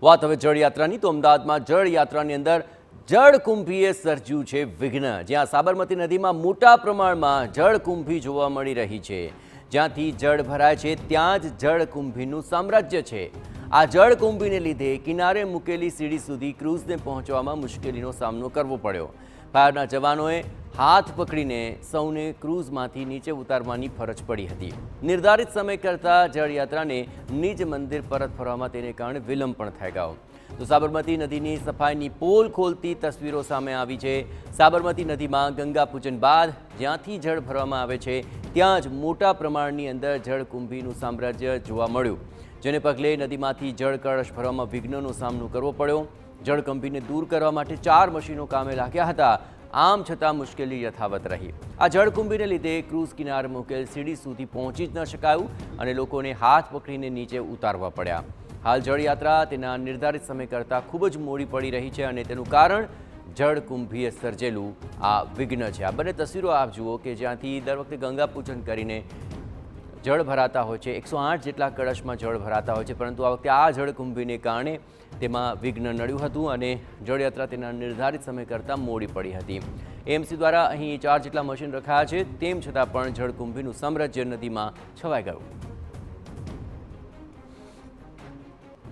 વાત હવે જળયાત્રાની તો અમદાવાદમાં જળયાત્રાની અંદર જળકુંભીએ સર્જ્યું છે વિઘ્ન। જ્યાં સાબરમતી નદીમાં મોટા પ્રમાણમાં જળકુંભી જોવા મળી રહી છે। જ્યાંથી જળ ભરાય છે ત્યાં જ જળકુંભીનું સામ્રાજ્ય છે। આ જળકુંભીને લીધે કિનારે મૂકેલી સીડી સુધી ક્રૂઝને પહોંચવામાં મુશ્કેલીનો સામનો કરવો પડ્યો। ફાયરના જવાનોએ હાથ પકડીને સૌને ક્રૂઝમાંથી નીચે ઉતારવાની ફરજ પડી હતી। નિર્ધારિત સમય કરતાં જળયાત્રાને નિજ મંદિર પરત ફરવામાં તેને કારણે વિલંબ પણ થઈ ગયો। તો સાબરમતી નદીની સફાઈની પોલ ખોલતી તસવીરો સામે આવી છે। સાબરમતી નદીમાં ગંગા પૂજન બાદ જ્યાંથી જળ ભરવામાં આવે છે ત્યાં જ મોટા પ્રમાણની અંદર જળકુંભીનું સામ્રાજ્ય જોવા મળ્યું, જેને પગલે નદીમાંથી જળ કળશ ભરવામાં વિઘ્નનો સામનો કરવો પડ્યો। જળકુંભીને દૂર કરવા માટે 4 મશીનો કામે લાગ્યા હતા, આમ છતાં મુશ્કેલી યથાવત રહી। આ જળકુંભીને લીધે ક્રૂઝ કિનારે મૂકેલ સીડી સુધી પહોંચી જ ન શકાયું અને લોકોને હાથ પકડીને નીચે ઉતારવા પડ્યા। હાલ જળયાત્રા તેના નિર્ધારિત સમય કરતાં ખૂબ જ મોડી પડી રહી છે અને તેનું કારણ જળકુંભીએ સર્જેલું આ વિઘ્ન છે। આ બંને તસવીરો આપ જુઓ કે જ્યાંથી દર વખતે ગંગા પૂજન કરીને જળ ભરાતા હોય છે, 108 જેટલા કળશમાં જળ ભરાતા હોય છે, પરંતુ આ વખતે આ જળકુંભીને કારણે તેમાં વિઘ્ન નડ્યું હતું અને જળયાત્રા તેના નિર્ધારિત સમય કરતાં મોડી પડી હતી। એએમસી દ્વારા અહીં 4 જેટલા મશીન રખાયા છે, તેમ છતાં પણ જળકુંભીનું સામ્રાજ્ય નદીમાં છવાઈ ગયું।